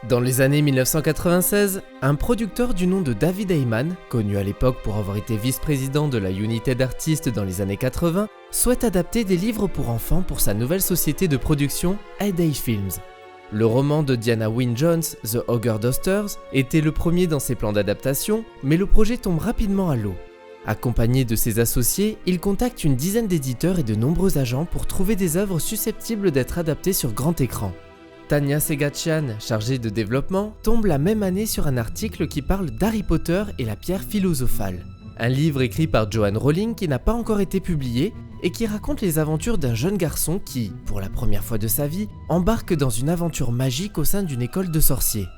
Dans les années 1996, un producteur du nom de David Heyman, connu à l'époque pour avoir été vice-président de la United Artists dans les années 80, souhaite adapter des livres pour enfants pour sa nouvelle société de production Heyday Films. Le roman de Diana Wynne Jones, The Ogre Dosters, était le premier dans ses plans d'adaptation, mais le projet tombe rapidement à l'eau. Accompagné de ses associés, il contacte une dizaine d'éditeurs et de nombreux agents pour trouver des œuvres susceptibles d'être adaptées sur grand écran. Tanya Segachian, chargée de développement, tombe la même année sur un article qui parle d'Harry Potter et la pierre philosophale. Un livre écrit par Joanne Rowling qui n'a pas encore été publié et qui raconte les aventures d'un jeune garçon qui, pour la première fois de sa vie, embarque dans une aventure magique au sein d'une école de sorciers.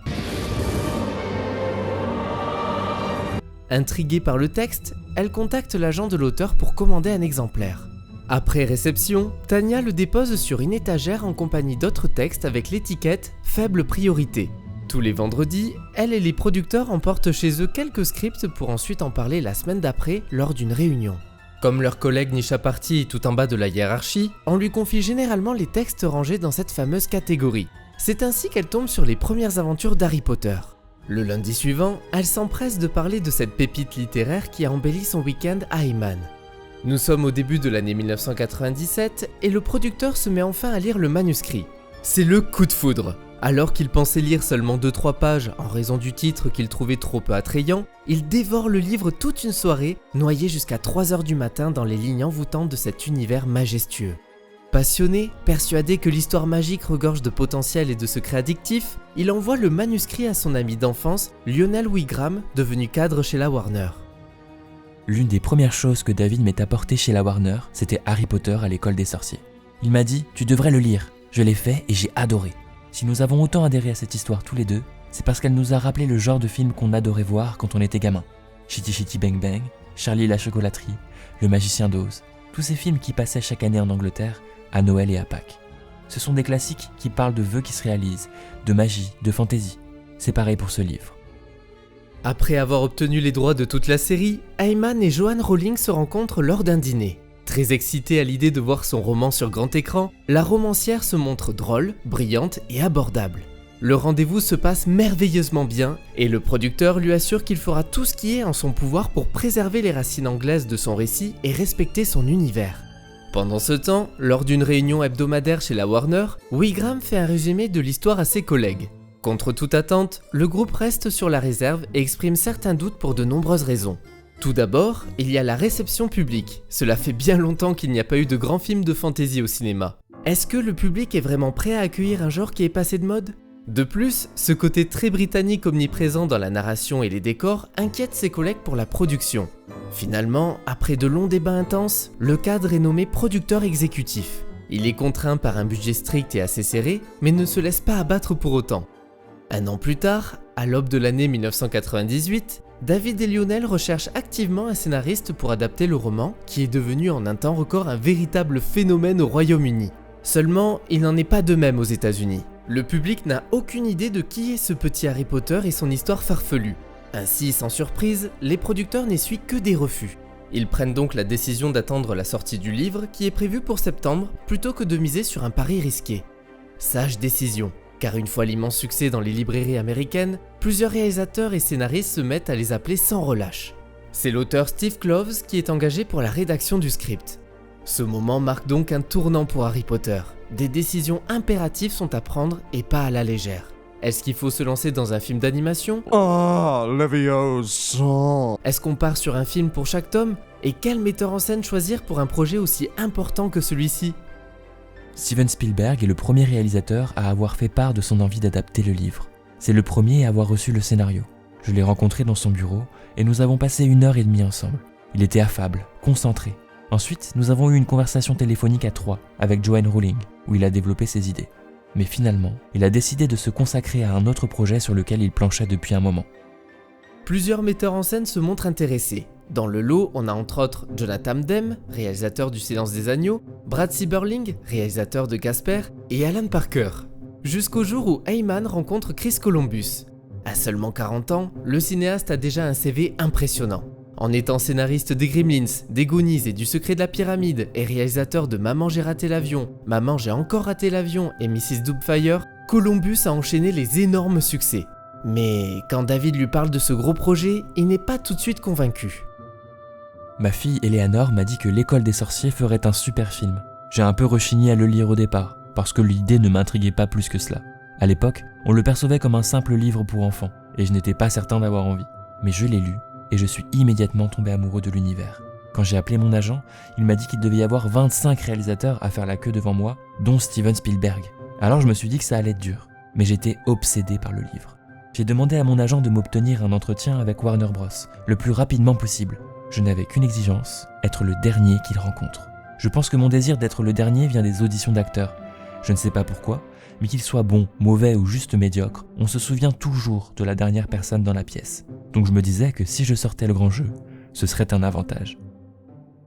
Intriguée par le texte, elle contacte l'agent de l'auteur pour commander un exemplaire. Après réception, Tanya le dépose sur une étagère en compagnie d'autres textes avec l'étiquette « Faible priorité ». Tous les vendredis, elle et les producteurs emportent chez eux quelques scripts pour ensuite en parler la semaine d'après lors d'une réunion. Comme leur collègue Nisha Parti est tout en bas de la hiérarchie, on lui confie généralement les textes rangés dans cette fameuse catégorie. C'est ainsi qu'elle tombe sur les premières aventures d'Harry Potter. Le lundi suivant, elle s'empresse de parler de cette pépite littéraire qui a embelli son week-end à Heyman. Nous sommes au début de l'année 1997 et le producteur se met enfin à lire le manuscrit. C'est le coup de foudre. Alors qu'il pensait lire seulement 2-3 pages en raison du titre qu'il trouvait trop peu attrayant, il dévore le livre toute une soirée, noyé jusqu'à 3h du matin dans les lignes envoûtantes de cet univers majestueux. Passionné, persuadé que l'histoire magique regorge de potentiel et de secrets addictifs, il envoie le manuscrit à son ami d'enfance, Lionel Wigram, devenu cadre chez la Warner. L'une des premières choses que David m'ait apporté chez la Warner, c'était Harry Potter à l'école des sorciers. Il m'a dit « Tu devrais le lire ». Je l'ai fait et j'ai adoré. Si nous avons autant adhéré à cette histoire tous les deux, c'est parce qu'elle nous a rappelé le genre de film qu'on adorait voir quand on était gamin. Chitty Chitty Bang Bang, Charlie et la chocolaterie, Le Magicien d'Oz, tous ces films qui passaient chaque année en Angleterre, à Noël et à Pâques. Ce sont des classiques qui parlent de vœux qui se réalisent, de magie, de fantaisie. C'est pareil pour ce livre. Après avoir obtenu les droits de toute la série, Heyman et Joanne Rowling se rencontrent lors d'un dîner. Très excitée à l'idée de voir son roman sur grand écran, la romancière se montre drôle, brillante et abordable. Le rendez-vous se passe merveilleusement bien et le producteur lui assure qu'il fera tout ce qui est en son pouvoir pour préserver les racines anglaises de son récit et respecter son univers. Pendant ce temps, lors d'une réunion hebdomadaire chez la Warner, Wigram fait un résumé de l'histoire à ses collègues. Contre toute attente, le groupe reste sur la réserve et exprime certains doutes pour de nombreuses raisons. Tout d'abord, il y a la réception publique. Cela fait bien longtemps qu'il n'y a pas eu de grands films de fantasy au cinéma. Est-ce que le public est vraiment prêt à accueillir un genre qui est passé de mode ? De plus, ce côté très britannique omniprésent dans la narration et les décors inquiète ses collègues pour la production. Finalement, après de longs débats intenses, le cadre est nommé producteur exécutif. Il est contraint par un budget strict et assez serré, mais ne se laisse pas abattre pour autant. Un an plus tard, à l'aube de l'année 1998, David et Lionel recherchent activement un scénariste pour adapter le roman qui est devenu en un temps record un véritable phénomène au Royaume-Uni. Seulement, il n'en est pas de même aux États-Unis. Le public n'a aucune idée de qui est ce petit Harry Potter et son histoire farfelue. Ainsi, sans surprise, les producteurs n'essuient que des refus. Ils prennent donc la décision d'attendre la sortie du livre qui est prévue pour septembre plutôt que de miser sur un pari risqué. Sage décision. Car une fois l'immense succès dans les librairies américaines, plusieurs réalisateurs et scénaristes se mettent à les appeler sans relâche. C'est l'auteur Steve Kloves qui est engagé pour la rédaction du script. Ce moment marque donc un tournant pour Harry Potter. Des décisions impératives sont à prendre et pas à la légère. Est-ce qu'il faut se lancer dans un film d'animation ? Leviosa. Est-ce qu'on part sur un film pour chaque tome ? Et quel metteur en scène choisir pour un projet aussi important que celui-ci ? Steven Spielberg est le premier réalisateur à avoir fait part de son envie d'adapter le livre. C'est le premier à avoir reçu le scénario. Je l'ai rencontré dans son bureau et nous avons passé 1h30 ensemble. Il était affable, concentré. Ensuite, nous avons eu une conversation téléphonique à 3 avec Joanne Rowling, où il a développé ses idées. Mais finalement, il a décidé de se consacrer à un autre projet sur lequel il planchait depuis un moment. Plusieurs metteurs en scène se montrent intéressés. Dans le lot, on a entre autres Jonathan Demme, réalisateur du Silence des Agneaux, Brad Sieberling, réalisateur de Casper, et Alan Parker. Jusqu'au jour où Heyman rencontre Chris Columbus. À seulement 40 ans, le cinéaste a déjà un CV impressionnant. En étant scénariste des Gremlins, des Goonies et du Secret de la Pyramide et réalisateur de Maman j'ai raté l'avion, Maman j'ai encore raté l'avion et Mrs Doubtfire, Columbus a enchaîné les énormes succès. Mais quand David lui parle de ce gros projet, il n'est pas tout de suite convaincu. Ma fille Eleanor m'a dit que l'École des sorciers ferait un super film. J'ai un peu rechigné à le lire au départ, parce que l'idée ne m'intriguait pas plus que cela. À l'époque, on le percevait comme un simple livre pour enfants, et je n'étais pas certain d'avoir envie. Mais je l'ai lu, et je suis immédiatement tombé amoureux de l'univers. Quand j'ai appelé mon agent, il m'a dit qu'il devait y avoir 25 réalisateurs à faire la queue devant moi, dont Steven Spielberg. Alors je me suis dit que ça allait être dur, mais j'étais obsédé par le livre. J'ai demandé à mon agent de m'obtenir un entretien avec Warner Bros, le plus rapidement possible. Je n'avais qu'une exigence, être le dernier qu'il rencontre. Je pense que mon désir d'être le dernier vient des auditions d'acteurs. Je ne sais pas pourquoi, mais qu'il soit bon, mauvais ou juste médiocre, on se souvient toujours de la dernière personne dans la pièce. Donc je me disais que si je sortais le grand jeu, ce serait un avantage.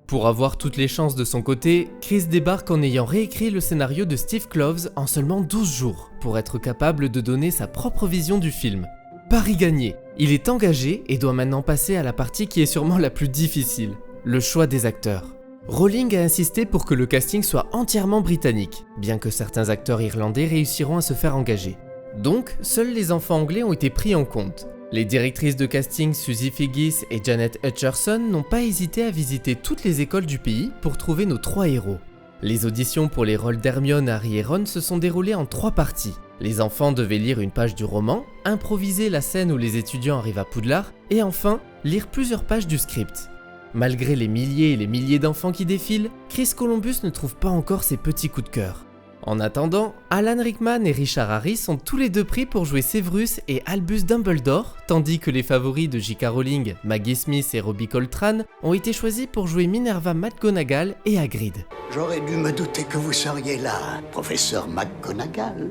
Pour avoir toutes les chances de son côté, Chris débarque en ayant réécrit le scénario de Steve Kloves en seulement 12 jours, pour être capable de donner sa propre vision du film. Pari gagné, il est engagé et doit maintenant passer à la partie qui est sûrement la plus difficile, le choix des acteurs. Rowling a insisté pour que le casting soit entièrement britannique, bien que certains acteurs irlandais réussiront à se faire engager. Donc, seuls les enfants anglais ont été pris en compte. Les directrices de casting Suzy Figgis et Janet Hutcherson n'ont pas hésité à visiter toutes les écoles du pays pour trouver nos 3 héros. Les auditions pour les rôles d'Hermione, Harry et Ron se sont déroulées en 3 parties. Les enfants devaient lire une page du roman, improviser la scène où les étudiants arrivent à Poudlard, et enfin, lire plusieurs pages du script. Malgré les milliers et les milliers d'enfants qui défilent, Chris Columbus ne trouve pas encore ses petits coups de cœur. En attendant, Alan Rickman et Richard Harris sont tous les deux pris pour jouer Severus et Albus Dumbledore, tandis que les favoris de J.K. Rowling, Maggie Smith et Robbie Coltrane, ont été choisis pour jouer Minerva McGonagall et Hagrid. J'aurais dû me douter que vous seriez là, professeur McGonagall.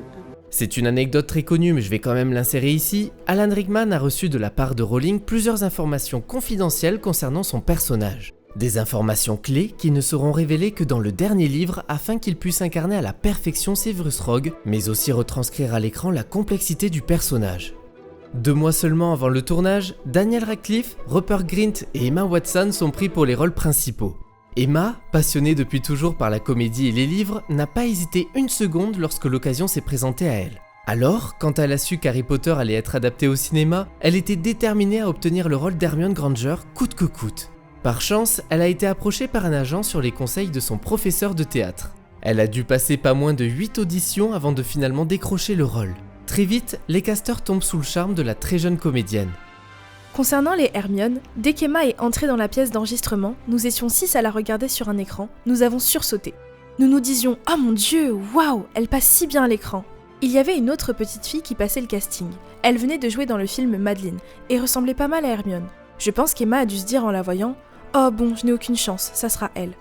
C'est une anecdote très connue, mais je vais quand même l'insérer ici. Alan Rickman a reçu de la part de Rowling plusieurs informations confidentielles concernant son personnage. Des informations clés qui ne seront révélées que dans le dernier livre afin qu'il puisse incarner à la perfection Severus Rogue, mais aussi retranscrire à l'écran la complexité du personnage. 2 mois seulement avant le tournage, Daniel Radcliffe, Rupert Grint et Emma Watson sont pris pour les rôles principaux. Emma, passionnée depuis toujours par la comédie et les livres, n'a pas hésité une seconde lorsque l'occasion s'est présentée à elle. Alors, quand elle a su qu'Harry Potter allait être adapté au cinéma, elle était déterminée à obtenir le rôle d'Hermione Granger coûte que coûte. Par chance, elle a été approchée par un agent sur les conseils de son professeur de théâtre. Elle a dû passer pas moins de 8 auditions avant de finalement décrocher le rôle. Très vite, les casteurs tombent sous le charme de la très jeune comédienne. Concernant les Hermione, dès qu'Emma est entrée dans la pièce d'enregistrement, nous étions 6 à la regarder sur un écran, nous avons sursauté. Nous nous disions « Oh mon Dieu, waouh, elle passe si bien à l'écran !» Il y avait une autre petite fille qui passait le casting. Elle venait de jouer dans le film Madeleine et ressemblait pas mal à Hermione. Je pense qu'Emma a dû se dire en la voyant « Oh bon, je n'ai aucune chance, ça sera elle. »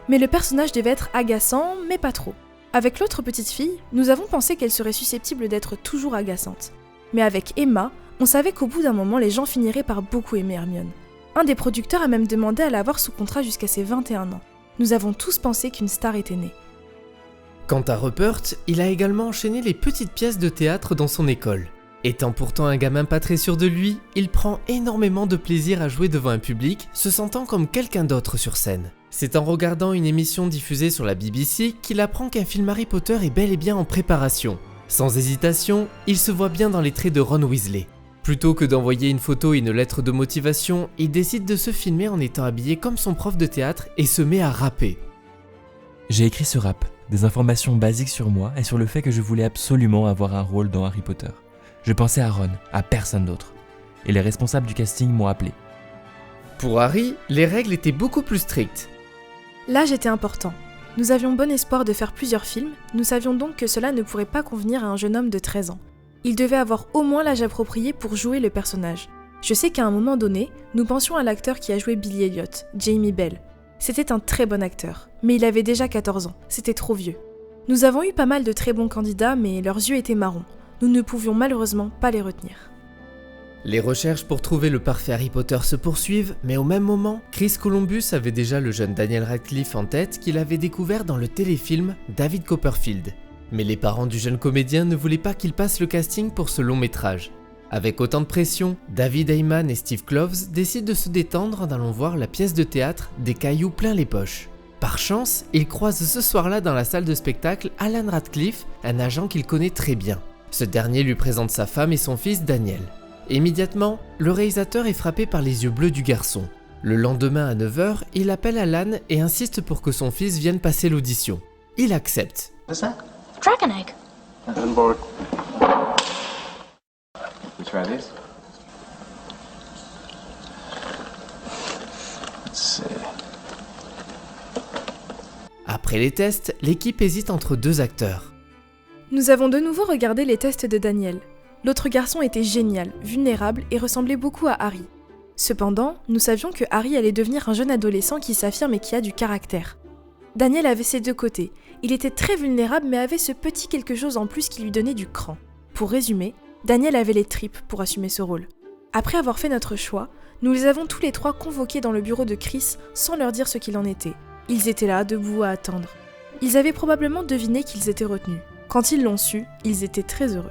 Mais le personnage devait être agaçant, mais pas trop. Avec l'autre petite fille, nous avons pensé qu'elle serait susceptible d'être toujours agaçante. Mais avec Emma, on savait qu'au bout d'un moment, les gens finiraient par beaucoup aimer Hermione. Un des producteurs a même demandé à l'avoir sous contrat jusqu'à ses 21 ans. Nous avons tous pensé qu'une star était née. Quant à Rupert, il a également enchaîné les petites pièces de théâtre dans son école. Étant pourtant un gamin pas très sûr de lui, il prend énormément de plaisir à jouer devant un public, se sentant comme quelqu'un d'autre sur scène. C'est en regardant une émission diffusée sur la BBC qu'il apprend qu'un film Harry Potter est bel et bien en préparation. Sans hésitation, il se voit bien dans les traits de Ron Weasley. Plutôt que d'envoyer une photo et une lettre de motivation, il décide de se filmer en étant habillé comme son prof de théâtre et se met à rapper. J'ai écrit ce rap, des informations basiques sur moi et sur le fait que je voulais absolument avoir un rôle dans Harry Potter. Je pensais à Ron, à personne d'autre. Et les responsables du casting m'ont appelé. Pour Harry, les règles étaient beaucoup plus strictes. L'âge était important. Nous avions bon espoir de faire plusieurs films, nous savions donc que cela ne pourrait pas convenir à un jeune homme de 13 ans. Il devait avoir au moins l'âge approprié pour jouer le personnage. Je sais qu'à un moment donné, nous pensions à l'acteur qui a joué Billy Elliot, Jamie Bell. C'était un très bon acteur, mais il avait déjà 14 ans, c'était trop vieux. Nous avons eu pas mal de très bons candidats, mais leurs yeux étaient marrons. Nous ne pouvions malheureusement pas les retenir. Les recherches pour trouver le parfait Harry Potter se poursuivent, mais au même moment, Chris Columbus avait déjà le jeune Daniel Radcliffe en tête qu'il avait découvert dans le téléfilm David Copperfield. Mais les parents du jeune comédien ne voulaient pas qu'il passe le casting pour ce long métrage. Avec autant de pression, David Heyman et Steve Kloves décident de se détendre en allant voir la pièce de théâtre Des cailloux plein les poches. Par chance, ils croisent ce soir-là dans la salle de spectacle Alan Radcliffe, un agent qu'il connaît très bien. Ce dernier lui présente sa femme et son fils Daniel. Immédiatement, le réalisateur est frappé par les yeux bleus du garçon. Le lendemain à 9h, il appelle Alan et insiste pour que son fils vienne passer l'audition. Il accepte. What's that? Dragon egg. On board. We try this? Let's see. Après les tests, l'équipe hésite entre 2 acteurs. Nous avons de nouveau regardé les tests de Daniel. L'autre garçon était génial, vulnérable et ressemblait beaucoup à Harry. Cependant, nous savions que Harry allait devenir un jeune adolescent qui s'affirme et qui a du caractère. Daniel avait ses 2 côtés. Il était très vulnérable mais avait ce petit quelque chose en plus qui lui donnait du cran. Pour résumer, Daniel avait les tripes pour assumer ce rôle. Après avoir fait notre choix, nous les avons tous les 3 convoqués dans le bureau de Chris sans leur dire ce qu'il en était. Ils étaient là, debout à attendre. Ils avaient probablement deviné qu'ils étaient retenus. Quand ils l'ont su, ils étaient très heureux.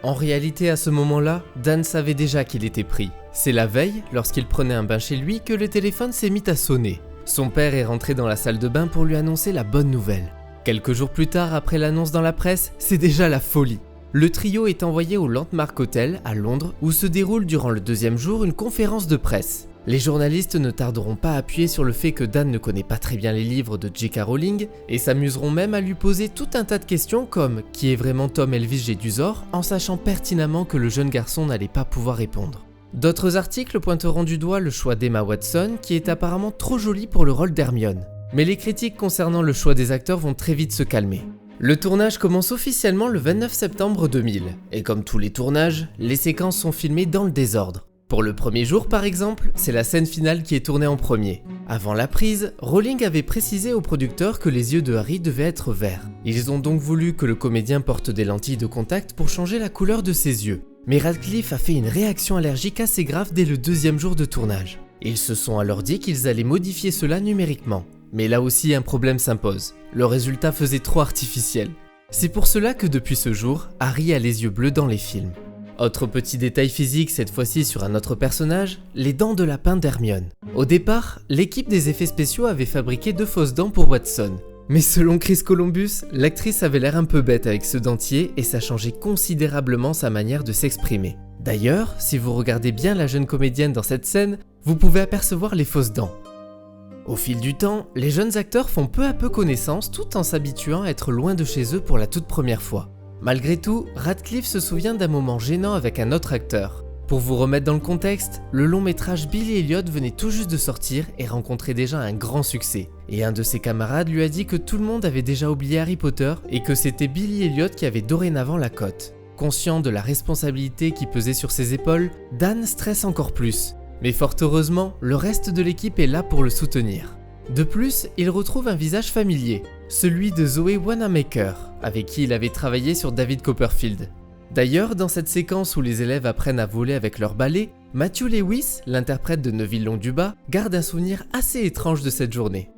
En réalité, à ce moment-là, Dan savait déjà qu'il était pris. C'est la veille, lorsqu'il prenait un bain chez lui, que le téléphone s'est mis à sonner. Son père est rentré dans la salle de bain pour lui annoncer la bonne nouvelle. Quelques jours plus tard, après l'annonce dans la presse, c'est déjà la folie. Le trio est envoyé au Landmark Hotel à Londres, où se déroule durant le 2e jour une conférence de presse. Les journalistes ne tarderont pas à appuyer sur le fait que Dan ne connaît pas très bien les livres de J.K. Rowling et s'amuseront même à lui poser tout un tas de questions comme « Qui est vraiment Tom Elvis Jedusor ?», en sachant pertinemment que le jeune garçon n'allait pas pouvoir répondre. D'autres articles pointeront du doigt le choix d'Emma Watson qui est apparemment trop jolie pour le rôle d'Hermione. Mais les critiques concernant le choix des acteurs vont très vite se calmer. Le tournage commence officiellement le 29 septembre 2000 et comme tous les tournages, les séquences sont filmées dans le désordre. Pour le premier jour par exemple, c'est la scène finale qui est tournée en premier. Avant la prise, Rowling avait précisé aux producteurs que les yeux de Harry devaient être verts. Ils ont donc voulu que le comédien porte des lentilles de contact pour changer la couleur de ses yeux. Mais Radcliffe a fait une réaction allergique assez grave dès le 2e jour de tournage. Ils se sont alors dit qu'ils allaient modifier cela numériquement. Mais là aussi un problème s'impose. Le résultat faisait trop artificiel. C'est pour cela que depuis ce jour, Harry a les yeux bleus dans les films. Autre petit détail physique, cette fois-ci sur un autre personnage, les dents de lapin d'Hermione. Au départ, l'équipe des effets spéciaux avait fabriqué 2 fausses dents pour Watson. Mais selon Chris Columbus, l'actrice avait l'air un peu bête avec ce dentier et ça changeait considérablement sa manière de s'exprimer. D'ailleurs, si vous regardez bien la jeune comédienne dans cette scène, vous pouvez apercevoir les fausses dents. Au fil du temps, les jeunes acteurs font peu à peu connaissance tout en s'habituant à être loin de chez eux pour la toute première fois. Malgré tout, Radcliffe se souvient d'un moment gênant avec un autre acteur. Pour vous remettre dans le contexte, le long métrage Billy Elliot venait tout juste de sortir et rencontrait déjà un grand succès. Et un de ses camarades lui a dit que tout le monde avait déjà oublié Harry Potter et que c'était Billy Elliot qui avait dorénavant la cote. Conscient de la responsabilité qui pesait sur ses épaules, Dan stresse encore plus. Mais fort heureusement, le reste de l'équipe est là pour le soutenir. De plus, il retrouve un visage familier, celui de Zoe Wanamaker, avec qui il avait travaillé sur David Copperfield. D'ailleurs, dans cette séquence où les élèves apprennent à voler avec leur balai, Matthew Lewis, l'interprète de Neville Londubat, garde un souvenir assez étrange de cette journée.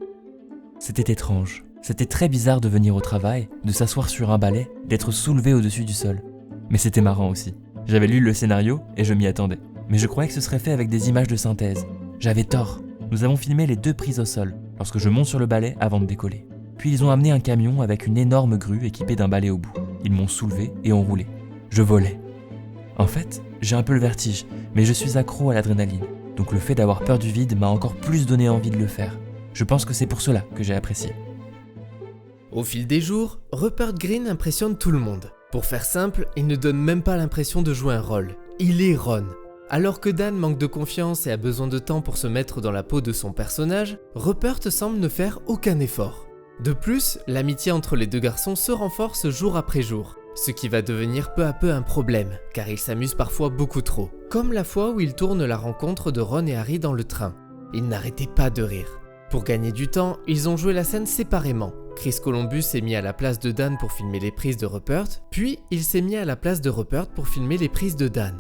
C'était étrange. C'était très bizarre de venir au travail, de s'asseoir sur un balai, d'être soulevé au-dessus du sol. Mais c'était marrant aussi. J'avais lu le scénario et je m'y attendais. Mais je croyais que ce serait fait avec des images de synthèse. J'avais tort. Nous avons filmé les 2 prises au sol, lorsque je monte sur le balai avant de décoller. Puis ils ont amené un camion avec une énorme grue équipée d'un balai au bout. Ils m'ont soulevé et ont roulé. Je volais. En fait, j'ai un peu le vertige, mais je suis accro à l'adrénaline. Donc le fait d'avoir peur du vide m'a encore plus donné envie de le faire. Je pense que c'est pour cela que j'ai apprécié. Au fil des jours, Rupert Grint impressionne tout le monde. Pour faire simple, il ne donne même pas l'impression de jouer un rôle. Il est Ron. Alors que Dan manque de confiance et a besoin de temps pour se mettre dans la peau de son personnage, Rupert semble ne faire aucun effort. De plus, l'amitié entre les 2 garçons se renforce jour après jour, ce qui va devenir peu à peu un problème, car ils s'amusent parfois beaucoup trop. Comme la fois où ils tournent la rencontre de Ron et Harry dans le train. Ils n'arrêtaient pas de rire. Pour gagner du temps, ils ont joué la scène séparément. Chris Columbus s'est mis à la place de Dan pour filmer les prises de Rupert, puis il s'est mis à la place de Rupert pour filmer les prises de Dan.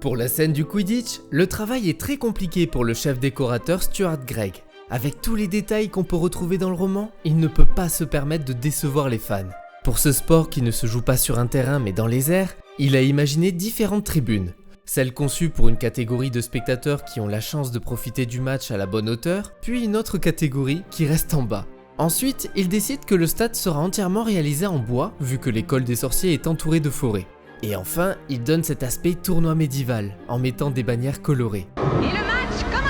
Pour la scène du Quidditch, le travail est très compliqué pour le chef décorateur Stuart Gregg. Avec tous les détails qu'on peut retrouver dans le roman, il ne peut pas se permettre de décevoir les fans. Pour ce sport qui ne se joue pas sur un terrain mais dans les airs, il a imaginé différentes tribunes. Celle conçue pour une catégorie de spectateurs qui ont la chance de profiter du match à la bonne hauteur, puis une autre catégorie qui reste en bas. Ensuite, il décide que le stade sera entièrement réalisé en bois, vu que l'école des sorciers est entourée de forêts. Et enfin, il donne cet aspect tournoi médiéval, en mettant des bannières colorées. Et le match commence!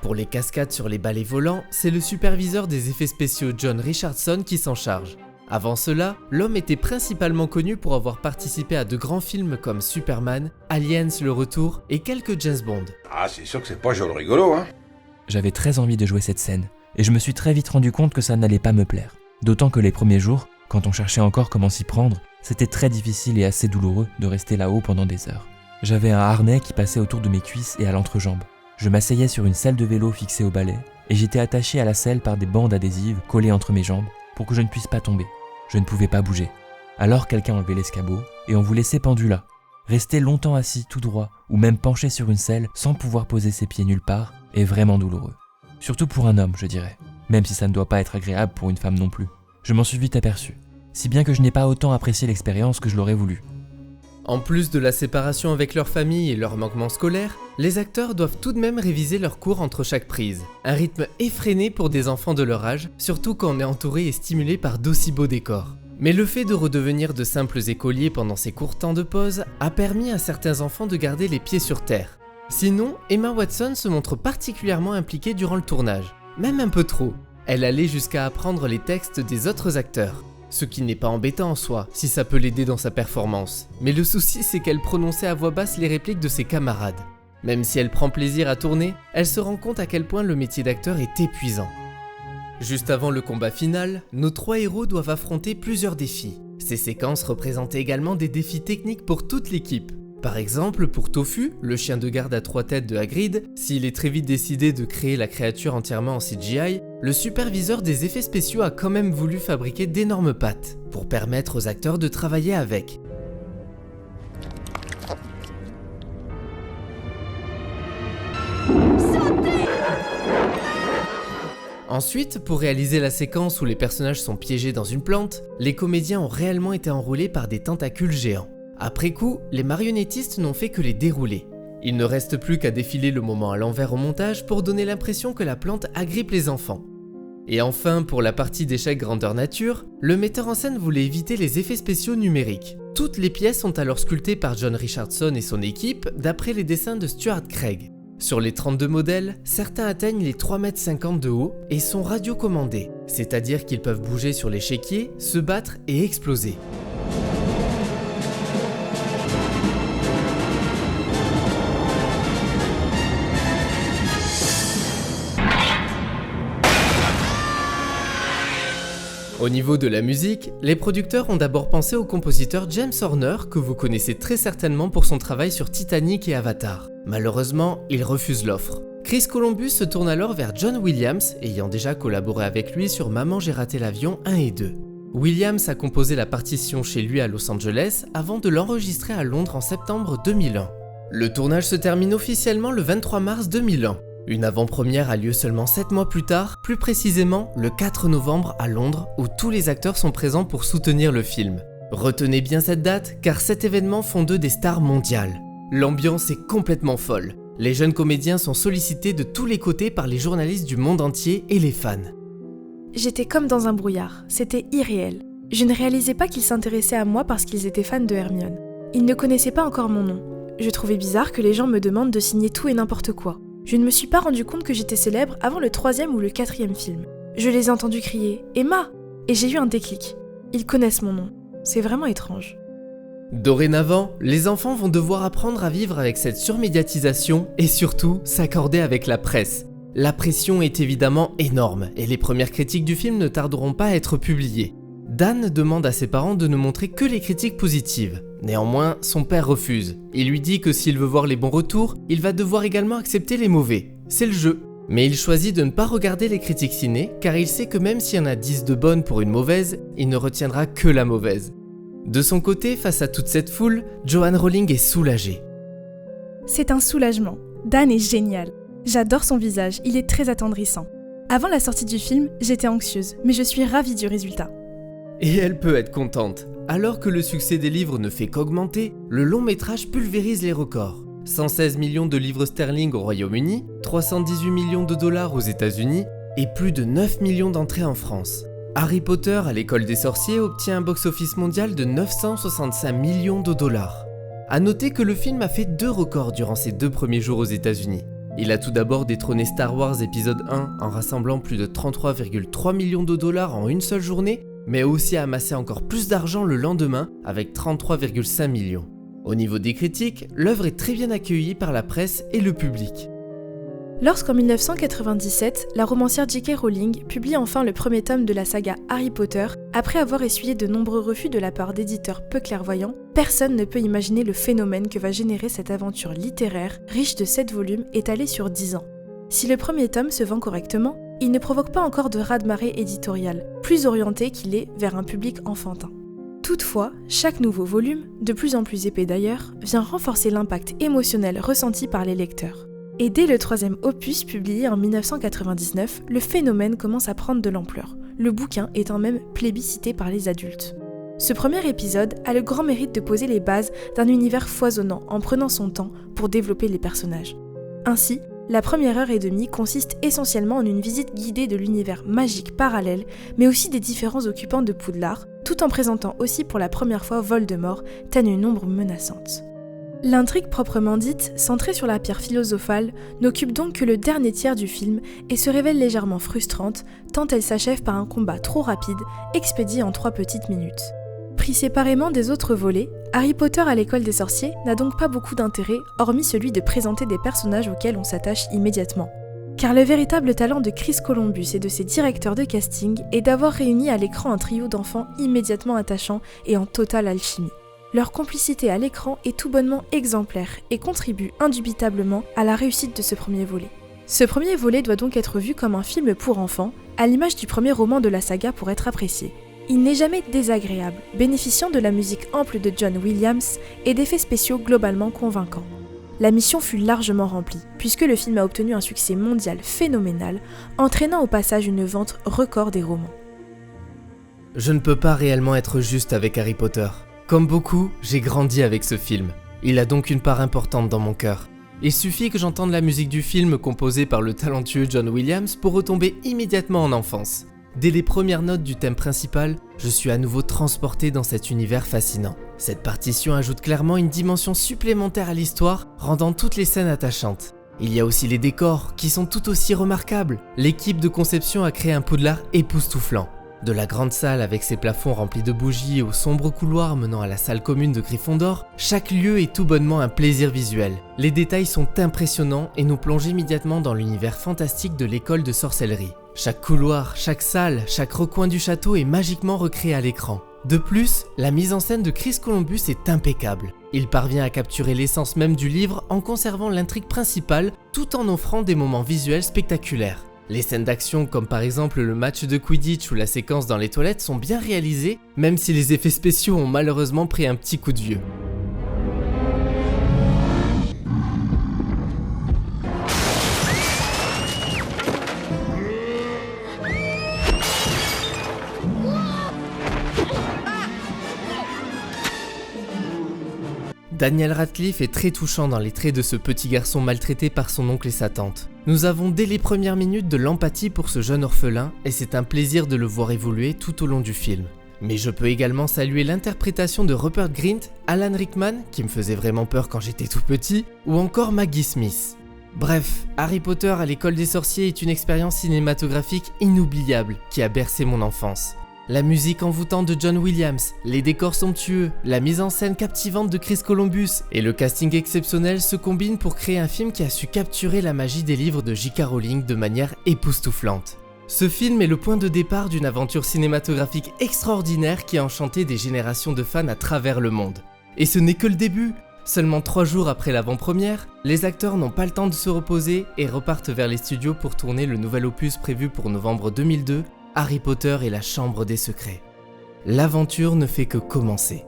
Pour les cascades sur les balais volants, c'est le superviseur des effets spéciaux John Richardson qui s'en charge. Avant cela, l'homme était principalement connu pour avoir participé à de grands films comme Superman, Aliens le Retour et quelques James Bond. Ah, c'est sûr que c'est pas joli rigolo, hein. J'avais très envie de jouer cette scène, et je me suis très vite rendu compte que ça n'allait pas me plaire. D'autant que les premiers jours, quand on cherchait encore comment s'y prendre, c'était très difficile et assez douloureux de rester là-haut pendant des heures. J'avais un harnais qui passait autour de mes cuisses et à l'entrejambe. Je m'asseyais sur une selle de vélo fixée au balai, et j'étais attaché à la selle par des bandes adhésives collées entre mes jambes pour que je ne puisse pas tomber. Je ne pouvais pas bouger. Alors quelqu'un enlevait l'escabeau, et on vous laissait pendu là. Rester longtemps assis tout droit, ou même penché sur une selle sans pouvoir poser ses pieds nulle part, est vraiment douloureux. Surtout pour un homme, je dirais. Même si ça ne doit pas être agréable pour une femme non plus. Je m'en suis vite aperçu. Si bien que je n'ai pas autant apprécié l'expérience que je l'aurais voulu. En plus de la séparation avec leur famille et leur manquement scolaire, les acteurs doivent tout de même réviser leurs cours entre chaque prise. Un rythme effréné pour des enfants de leur âge, surtout quand on est entouré et stimulé par d'aussi beaux décors. Mais le fait de redevenir de simples écoliers pendant ces courts temps de pause a permis à certains enfants de garder les pieds sur terre. Sinon, Emma Watson se montre particulièrement impliquée durant le tournage, même un peu trop. Elle allait jusqu'à apprendre les textes des autres acteurs. Ce qui n'est pas embêtant en soi, si ça peut l'aider dans sa performance. Mais le souci, c'est qu'elle prononçait à voix basse les répliques de ses camarades. Même si elle prend plaisir à tourner, elle se rend compte à quel point le métier d'acteur est épuisant. Juste avant le combat final, nos trois héros doivent affronter plusieurs défis. Ces séquences représentent également des défis techniques pour toute l'équipe. Par exemple, pour Tofu, le chien de garde à 3 têtes de Hagrid, s'il est très vite décidé de créer la créature entièrement en CGI, le superviseur des effets spéciaux a quand même voulu fabriquer d'énormes pattes, pour permettre aux acteurs de travailler avec. Ensuite, pour réaliser la séquence où les personnages sont piégés dans une plante, les comédiens ont réellement été enroulés par des tentacules géants. Après coup, les marionnettistes n'ont fait que les dérouler. Il ne reste plus qu'à défiler le moment à l'envers au montage pour donner l'impression que la plante agrippe les enfants. Et enfin, pour la partie d'échec grandeur nature, le metteur en scène voulait éviter les effets spéciaux numériques. Toutes les pièces sont alors sculptées par John Richardson et son équipe d'après les dessins de Stuart Craig. Sur les 32 modèles, certains atteignent les 3,50 m de haut et sont radiocommandés, c'est-à-dire qu'ils peuvent bouger sur l'échiquier, se battre et exploser. Au niveau de la musique, les producteurs ont d'abord pensé au compositeur James Horner, que vous connaissez très certainement pour son travail sur Titanic et Avatar. Malheureusement, il refuse l'offre. Chris Columbus se tourne alors vers John Williams, ayant déjà collaboré avec lui sur Maman j'ai raté l'avion 1 et 2. Williams a composé la partition chez lui à Los Angeles avant de l'enregistrer à Londres en septembre 2001. Le tournage se termine officiellement le 23 mars 2001. Une avant-première a lieu seulement 7 mois plus tard, plus précisément le 4 novembre à Londres, où tous les acteurs sont présents pour soutenir le film. Retenez bien cette date, car cet événement font d'eux des stars mondiales. L'ambiance est complètement folle. Les jeunes comédiens sont sollicités de tous les côtés par les journalistes du monde entier et les fans. J'étais comme dans un brouillard, c'était irréel. Je ne réalisais pas qu'ils s'intéressaient à moi parce qu'ils étaient fans de Hermione. Ils ne connaissaient pas encore mon nom. Je trouvais bizarre que les gens me demandent de signer tout et n'importe quoi. Je ne me suis pas rendu compte que j'étais célèbre avant le 3e ou le 4e film. Je les ai entendus crier « Emma !» et j'ai eu un déclic. Ils connaissent mon nom. C'est vraiment étrange. Dorénavant, les enfants vont devoir apprendre à vivre avec cette surmédiatisation et surtout s'accorder avec la presse. La pression est évidemment énorme et les premières critiques du film ne tarderont pas à être publiées. Dan demande à ses parents de ne montrer que les critiques positives. Néanmoins, son père refuse. Il lui dit que s'il veut voir les bons retours, il va devoir également accepter les mauvais. C'est le jeu. Mais il choisit de ne pas regarder les critiques ciné, car il sait que même s'il y en a 10 de bonnes pour une mauvaise, il ne retiendra que la mauvaise. De son côté, face à toute cette foule, Joanne Rowling est soulagée. C'est un soulagement. Dan est génial. J'adore son visage, il est très attendrissant. Avant la sortie du film, j'étais anxieuse, mais je suis ravie du résultat. Et elle peut être contente. Alors que le succès des livres ne fait qu'augmenter, le long métrage pulvérise les records. 116 millions de livres sterling au Royaume-Uni, 318 millions de dollars aux États-Unis et plus de 9 millions d'entrées en France. Harry Potter à l'école des sorciers obtient un box-office mondial de 965 millions de dollars. A noter que le film a fait 2 records durant ses 2 premiers jours aux États-Unis. Il a tout d'abord détrôné Star Wars épisode 1 en rassemblant plus de 33,3 millions de dollars en une seule journée, mais a aussi amassé encore plus d'argent le lendemain avec 33,5 millions. Au niveau des critiques, l'œuvre est très bien accueillie par la presse et le public. Lorsqu'en 1997, la romancière J.K. Rowling publie enfin le premier tome de la saga Harry Potter, après avoir essuyé de nombreux refus de la part d'éditeurs peu clairvoyants, personne ne peut imaginer le phénomène que va générer cette aventure littéraire, riche de 7 volumes étalés sur 10 ans. Si le premier tome se vend correctement, il ne provoque pas encore de raz-de-marée éditorial, plus orienté qu'il est vers un public enfantin. Toutefois, chaque nouveau volume, de plus en plus épais d'ailleurs, vient renforcer l'impact émotionnel ressenti par les lecteurs. Et dès le 3e opus publié en 1999, le phénomène commence à prendre de l'ampleur, le bouquin étant même plébiscité par les adultes. Ce premier épisode a le grand mérite de poser les bases d'un univers foisonnant en prenant son temps pour développer les personnages. Ainsi, la première heure et demie consiste essentiellement en une visite guidée de l'univers magique parallèle, mais aussi des différents occupants de Poudlard, tout en présentant aussi pour la première fois Voldemort, tel une ombre menaçante. L'intrigue proprement dite, centrée sur la pierre philosophale, n'occupe donc que le dernier tiers du film et se révèle légèrement frustrante, tant elle s'achève par un combat trop rapide, expédié en 3 petites minutes. Pris séparément des autres volets, Harry Potter à l'école des sorciers n'a donc pas beaucoup d'intérêt, hormis celui de présenter des personnages auxquels on s'attache immédiatement. Car le véritable talent de Chris Columbus et de ses directeurs de casting est d'avoir réuni à l'écran un trio d'enfants immédiatement attachants et en totale alchimie. Leur complicité à l'écran est tout bonnement exemplaire et contribue indubitablement à la réussite de ce premier volet. Ce premier volet doit donc être vu comme un film pour enfants, à l'image du premier roman de la saga pour être apprécié. Il n'est jamais désagréable, bénéficiant de la musique ample de John Williams et d'effets spéciaux globalement convaincants. La mission fut largement remplie, puisque le film a obtenu un succès mondial phénoménal, entraînant au passage une vente record des romans. Je ne peux pas réellement être juste avec Harry Potter. Comme beaucoup, j'ai grandi avec ce film. Il a donc une part importante dans mon cœur. Il suffit que j'entende la musique du film composée par le talentueux John Williams pour retomber immédiatement en enfance. Dès les premières notes du thème principal, je suis à nouveau transporté dans cet univers fascinant. Cette partition ajoute clairement une dimension supplémentaire à l'histoire, rendant toutes les scènes attachantes. Il y a aussi les décors, qui sont tout aussi remarquables. L'équipe de conception a créé un Poudlard époustouflant. De la grande salle avec ses plafonds remplis de bougies aux sombres couloirs menant à la salle commune de Gryffondor, chaque lieu est tout bonnement un plaisir visuel. Les détails sont impressionnants et nous plongent immédiatement dans l'univers fantastique de l'école de sorcellerie. Chaque couloir, chaque salle, chaque recoin du château est magiquement recréé à l'écran. De plus, la mise en scène de Chris Columbus est impeccable. Il parvient à capturer l'essence même du livre en conservant l'intrigue principale tout en offrant des moments visuels spectaculaires. Les scènes d'action comme par exemple le match de Quidditch ou la séquence dans les toilettes sont bien réalisées, même si les effets spéciaux ont malheureusement pris un petit coup de vieux. Daniel Radcliffe est très touchant dans les traits de ce petit garçon maltraité par son oncle et sa tante. Nous avons dès les premières minutes de l'empathie pour ce jeune orphelin et c'est un plaisir de le voir évoluer tout au long du film. Mais je peux également saluer l'interprétation de Rupert Grint, Alan Rickman, qui me faisait vraiment peur quand j'étais tout petit, ou encore Maggie Smith. Bref, Harry Potter à l'école des sorciers est une expérience cinématographique inoubliable qui a bercé mon enfance. La musique envoûtante de John Williams, les décors somptueux, la mise en scène captivante de Chris Columbus et le casting exceptionnel se combinent pour créer un film qui a su capturer la magie des livres de J.K. Rowling de manière époustouflante. Ce film est le point de départ d'une aventure cinématographique extraordinaire qui a enchanté des générations de fans à travers le monde. Et ce n'est que le début. Seulement 3 jours après l'avant-première, les acteurs n'ont pas le temps de se reposer et repartent vers les studios pour tourner le nouvel opus prévu pour novembre 2002, Harry Potter et la Chambre des Secrets. L'aventure ne fait que commencer.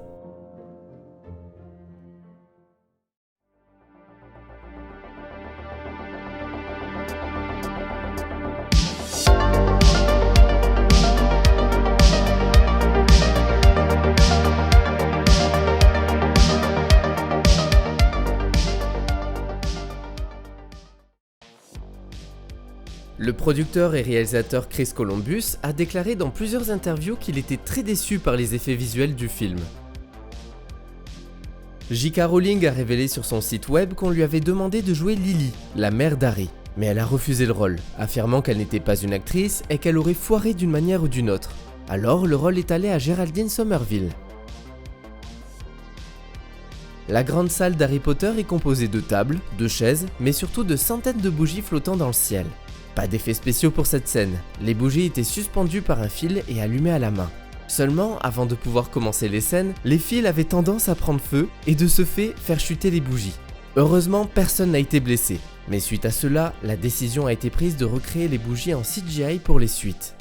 Le producteur et réalisateur Chris Columbus a déclaré dans plusieurs interviews qu'il était très déçu par les effets visuels du film. J.K. Rowling a révélé sur son site web qu'on lui avait demandé de jouer Lily, la mère d'Harry, mais elle a refusé le rôle, affirmant qu'elle n'était pas une actrice et qu'elle aurait foiré d'une manière ou d'une autre. Alors le rôle est allé à Geraldine Somerville. La grande salle d'Harry Potter est composée de tables, de chaises, mais surtout de centaines de bougies flottant dans le ciel. Pas d'effets spéciaux pour cette scène, les bougies étaient suspendues par un fil et allumées à la main. Seulement, avant de pouvoir commencer les scènes, les fils avaient tendance à prendre feu et de ce fait faire chuter les bougies. Heureusement, personne n'a été blessé, mais suite à cela, la décision a été prise de recréer les bougies en CGI pour les suites.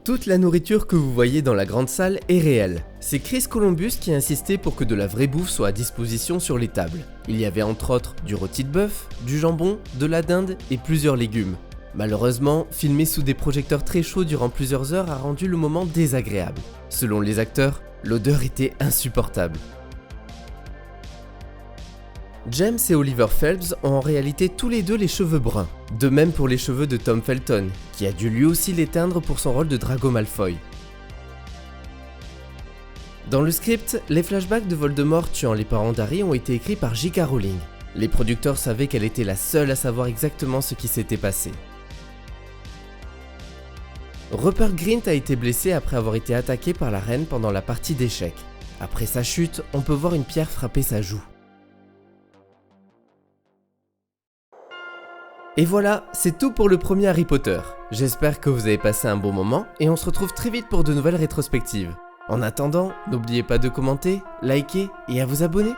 Toute la nourriture que vous voyez dans la grande salle est réelle. C'est Chris Columbus qui a insisté pour que de la vraie bouffe soit à disposition sur les tables. Il y avait entre autres du rôti de bœuf, du jambon, de la dinde et plusieurs légumes. Malheureusement, filmer sous des projecteurs très chauds durant plusieurs heures a rendu le moment désagréable. Selon les acteurs, l'odeur était insupportable. James et Oliver Phelps ont en réalité tous les deux les cheveux bruns. De même pour les cheveux de Tom Felton, qui a dû lui aussi les teindre pour son rôle de Drago Malfoy. Dans le script, les flashbacks de Voldemort tuant les parents d'Harry ont été écrits par J.K. Rowling. Les producteurs savaient qu'elle était la seule à savoir exactement ce qui s'était passé. Rupert Grint a été blessé après avoir été attaqué par la reine pendant la partie d'échecs. Après sa chute, on peut voir une pierre frapper sa joue. Et voilà, c'est tout pour le premier Harry Potter. J'espère que vous avez passé un bon moment et on se retrouve très vite pour de nouvelles rétrospectives. En attendant, n'oubliez pas de commenter, liker et à vous abonner.